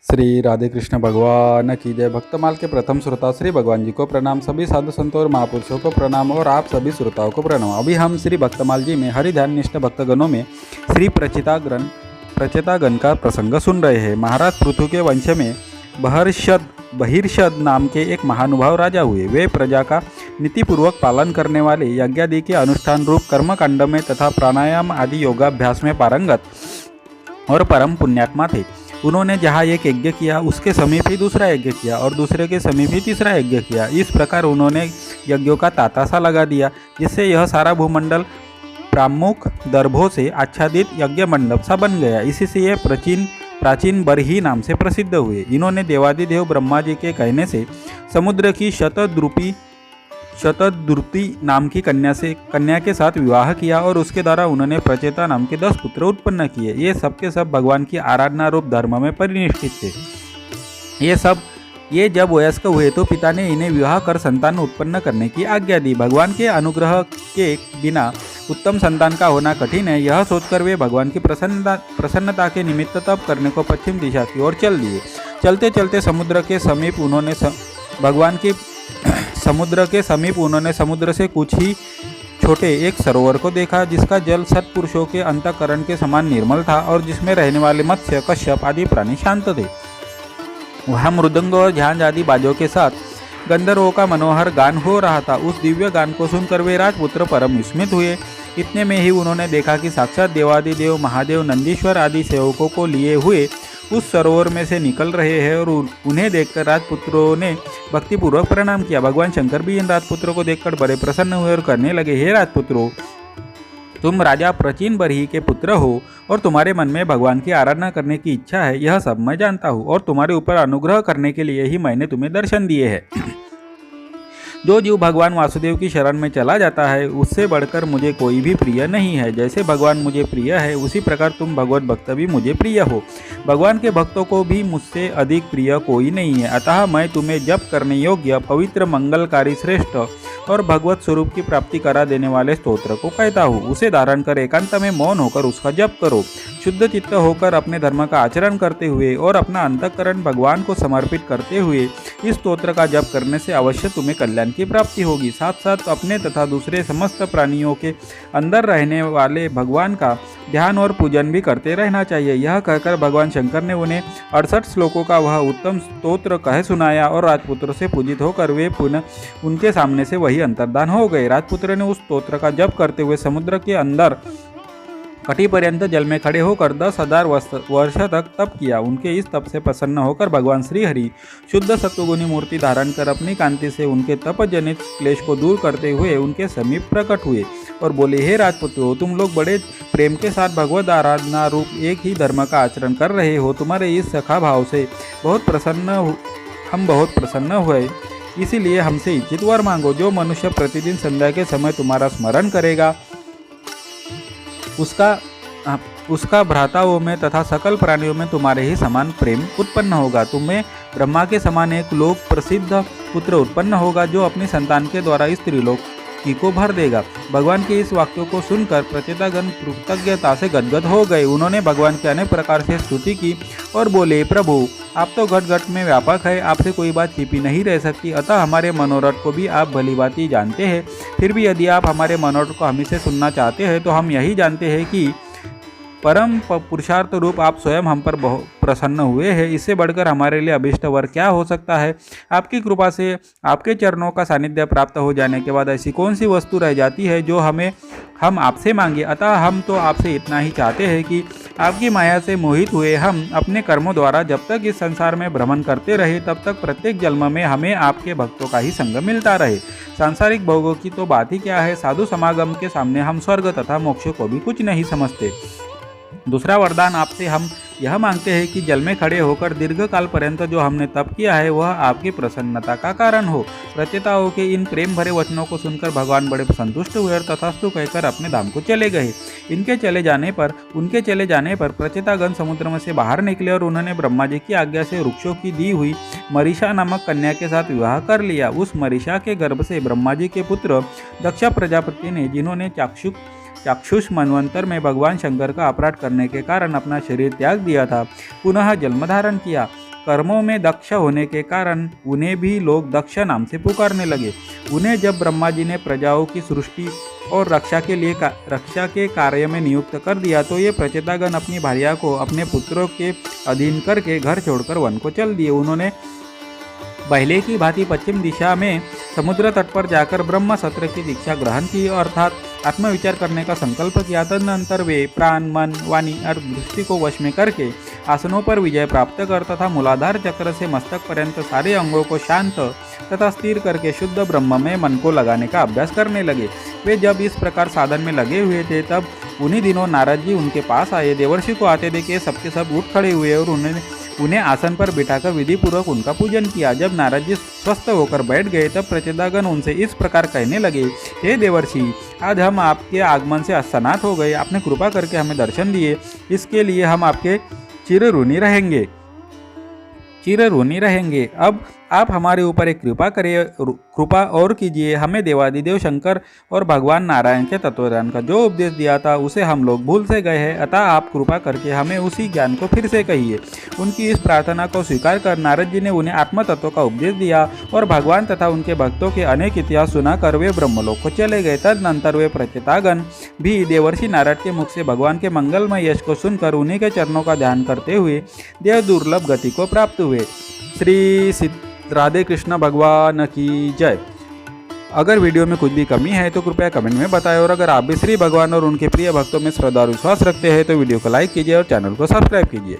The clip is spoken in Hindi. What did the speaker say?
श्री राधे कृष्ण भगवान की जय। भक्तमाल के प्रथम श्रोता श्री भगवान जी को प्रणाम, सभी साधु संतों और महापुरुषों को प्रणाम और आप सभी श्रोताओं को प्रणाम। अभी हम श्री भक्तमाल जी में हरि ध्यान निष्ठ भक्तगणों में श्री प्रचेतागण का प्रसंग सुन रहे हैं। महाराज पृथु के वंश में बहिर्षद नाम के एक महानुभाव राजा हुए। वे प्रजा का नीतिपूर्वक पालन करने वाले, यज्ञादि के अनुष्ठान रूप कर्मकांड में तथा प्राणायाम आदि योगाभ्यास में पारंगत और परम पुण्यात्मा थे। उन्होंने जहाँ एक यज्ञ किया उसके समीप ही दूसरा यज्ञ किया और दूसरे के समीप ही तीसरा यज्ञ किया। इस प्रकार उन्होंने यज्ञों का तांता सा लगा दिया, जिससे यह सारा भूमंडल प्रामुख दर्भों से आच्छादित यज्ञ मंडप सा बन गया। इसी से ये प्राचीन बरही नाम से प्रसिद्ध हुए। इन्होंने देवादिदेव ब्रह्मा जी के कहने से समुद्र की शतद्रुति नाम की कन्या के साथ विवाह किया और उसके द्वारा उन्होंने प्रचेता नाम के 10 पुत्र उत्पन्न किए। ये सब के सब भगवान की आराधना रूप धर्म में परिनिष्ठित थे। ये जब वयस्क हुए तो पिता ने इन्हें विवाह कर संतान उत्पन्न करने की आज्ञा दी। भगवान के अनुग्रह के बिना उत्तम संतान का होना कठिन है, यह सोचकर वे भगवान की प्रसन्नता के निमित्त तप करने को पश्चिम दिशा की ओर चल दिए। चलते चलते समुद्र के समीप उन्होंने समुद्र से कुछ ही छोटे एक सरोवर को देखा, जिसका जल सत्पुरुषों के अंतःकरण के समान निर्मल था और जिसमें रहने वाले मत्स्य, कश्यप आदि प्राणी शांत थे। वहाँ मृदंग और झांझ आदि बाजों के साथ गंधर्वों का मनोहर गान हो रहा था। उस दिव्य गान को सुनकर वे राजपुत्र परम विस्मित हुए। इतने में ही उन्होंने देखा कि साक्षात देवादिदेव महादेव नंदीश्वर आदि सेवकों को लिए हुए उस सरोवर में से निकल रहे हैं और उन्हें देखकर राजपुत्रों ने भक्तिपूर्वक प्रणाम किया। भगवान शंकर भी इन राजपुत्रों को देखकर बड़े प्रसन्न हुए और कहने लगे, हे राजपुत्रों, तुम राजा प्राचीन बरही के पुत्र हो और तुम्हारे मन में भगवान की आराधना करने की इच्छा है, यह सब मैं जानता हूँ और तुम्हारे ऊपर अनुग्रह करने के लिए ही मैंने तुम्हें दर्शन दिए हैं। जो जीव भगवान वासुदेव की शरण में चला जाता है उससे बढ़कर मुझे कोई भी प्रिय नहीं है। जैसे भगवान मुझे प्रिय है उसी प्रकार तुम भगवत भक्त भी मुझे प्रिय हो। भगवान के भक्तों को भी मुझसे अधिक प्रिय कोई नहीं है। अतः मैं तुम्हें जप करने योग्य, पवित्र, मंगलकारी, श्रेष्ठ और भगवत स्वरूप की प्राप्ति करा देने वाले स्तोत्र को कहता हूँ। उसे धारण कर एकांत में मौन होकर उसका जप करो। शुद्ध चित्त होकर अपने धर्म का आचरण करते हुए और अपना अंतःकरण भगवान को समर्पित करते हुए इस स्तोत्र का जप करने से अवश्य तुम्हें कल्याण की प्राप्ति होगी। साथ साथ अपने तथा दूसरे समस्त प्राणियों के अंदर रहने वाले भगवान का ध्यान और पूजन भी करते रहना चाहिए। यह कहकर भगवान शंकर ने उन्हें 68 श्लोकों का वह उत्तम स्तोत्र कह सुनाया और राजपुत्र से पूजित होकर वे पुनः उनके सामने से वही अंतर्धान हो गए। राजपुत्र ने उस स्तोत्र का जप करते हुए समुद्र के अंदर कटी पर्यंत जल में खड़े होकर 10,000 वर्ष तक तप किया। उनके इस तप से प्रसन्न होकर भगवान श्री हरि शुद्ध सत्वगुणी मूर्ति धारण कर अपनी कांति से उनके तप जनित क्लेश को दूर करते हुए उनके समीप प्रकट हुए और बोले, हे राजपुत्रों, तुम लोग बड़े प्रेम के साथ भगवत आराधना रूप एक ही धर्म का आचरण कर रहे हो। तुम्हारे इस सखा भाव से हम बहुत प्रसन्न हुए, इसीलिए हमसे इच्छित वर मांगो। जो मनुष्य प्रतिदिन संध्या के समय तुम्हारा स्मरण करेगा उसका भ्राताओं में तथा सकल प्राणियों में तुम्हारे ही समान प्रेम उत्पन्न होगा। तुम्हें ब्रह्मा के समान एक लोक प्रसिद्ध पुत्र उत्पन्न होगा, जो अपनी संतान के द्वारा इस त्रिलोक को भर देगा। भगवान के इस वाक्यों को सुनकर प्रचेतागण कृतज्ञता से गदगद हो गए। उन्होंने भगवान के अनेक प्रकार से स्तुति की और बोले, प्रभु, आप तो घट घट में व्यापक है, आपसे कोई बात छिपी नहीं रह सकती। अतः हमारे मनोरथ को भी आप भली भांति जानते हैं। फिर भी यदि आप हमारे मनोरथ को हमें से सुनना चाहते हैं तो हम यही जानते हैं कि परम पुरुषार्थ रूप आप स्वयं हम पर बहुत प्रसन्न हुए हैं। इससे बढ़कर हमारे लिए अभिष्ट वर क्या हो सकता है। आपकी कृपा से आपके चरणों का सानिध्य प्राप्त हो जाने के बाद ऐसी कौन सी वस्तु रह जाती है जो हम आपसे मांगे। अतः हम तो आपसे इतना ही चाहते हैं कि आपकी माया से मोहित हुए हम अपने कर्मों द्वारा जब तक इस संसार में भ्रमण करते रहे तब तक प्रत्येक जन्म में हमें आपके भक्तों का ही संग मिलता रहे। सांसारिक भोगों की तो बात ही क्या है, साधु समागम के सामने हम स्वर्ग तथा मोक्ष को भी कुछ नहीं समझते। दूसरा वरदान आपसे हम यह मांगते हैं कि जल में खड़े होकर दीर्घ काल पर्यंत जो हमने तप किया है वह आपकी प्रसन्नता का कारण हो। प्रचेताओं के इन प्रेम भरे वचनों को सुनकर भगवान बड़े संतुष्ट हुए और तथास्तु कहकर अपने धाम को चले गए। उनके चले जाने पर प्रचेतागण समुद्र में से बाहर निकले और उन्होंने ब्रह्मा जी की आज्ञा से वृक्षों की दी हुई मरीषा नामक कन्या के साथ विवाह कर लिया। उस मरीषा के गर्भ से ब्रह्मा जी के पुत्र दक्ष प्रजापति ने, जिन्होंने चाक्षुष मनवंतर में भगवान शंकर का अपराध करने के कारण अपना शरीर त्याग दिया था, पुनः जन्म धारण किया। कर्मों में दक्ष होने के कारण उन्हें भी लोग दक्ष नाम से पुकारने लगे। उन्हें जब ब्रह्मा जी ने प्रजाओं की सृष्टि और रक्षा के कार्य में नियुक्त कर दिया तो ये प्रचेतागण अपनी भार्या को अपने पुत्रों के अधीन करके घर छोड़कर वन को चल दिए। उन्होंने पहले की भांति पश्चिम दिशा में समुद्र तट पर जाकर ब्रह्म सत्र की दीक्षा ग्रहण की, अर्थात आत्मविचार करने का संकल्प किया। तदनंतर वे प्राण, मन, वाणी और दृष्टि को वश में करके आसनों पर विजय प्राप्त कर तथा मूलाधार चक्र से मस्तक पर्यंत सारे अंगों को शांत तथा स्थिर करके शुद्ध ब्रह्म में मन को लगाने का अभ्यास करने लगे। वे जब इस प्रकार साधन में लगे हुए थे तब उन्हीं दिनों नारद जी उनके पास आए। देवर्षि को आते देखे सबके सब उठ खड़े हुए और उन्हें आसन पर बिठाकर विधि पूर्वक उनका पूजन किया। जब नारद जी स्वस्थ होकर बैठ गए तब प्रचेतागण उनसे इस प्रकार कहने लगे, हे देवर्षि, आज हम आपके आगमन से सनात हो गए। आपने कृपा करके हमें दर्शन दिए, इसके लिए हम आपके चिर ऋणी रहेंगे। अब आप हमारे ऊपर एक कृपा और कीजिए। हमें देवादिदेव शंकर और भगवान नारायण के तत्वज्ञान का जो उपदेश दिया था उसे हम लोग भूल से गए हैं, अतः आप कृपा करके हमें उसी ज्ञान को फिर से कहिए। उनकी इस प्रार्थना को स्वीकार कर नारद जी ने उन्हें आत्म तत्व का उपदेश दिया और भगवान तथा उनके भक्तों के अनेक इतिहास सुनाकर वे ब्रह्मलोक को चले गए। तदनंतर वे प्रचेतागण भी देवर्षि नारद के मुख से भगवान के मंगलमय यश को सुनकर उन्हीं के चरणों का ध्यान करते हुए देव दुर्लभ गति को प्राप्त हुए। श्री राधे कृष्ण भगवान की जय। अगर वीडियो में कुछ भी कमी है तो कृपया कमेंट में बताएं, और अगर आप भी श्री भगवान और उनके प्रिय भक्तों में श्रद्धा और विश्वास रखते हैं तो वीडियो को लाइक कीजिए और चैनल को सब्सक्राइब कीजिए।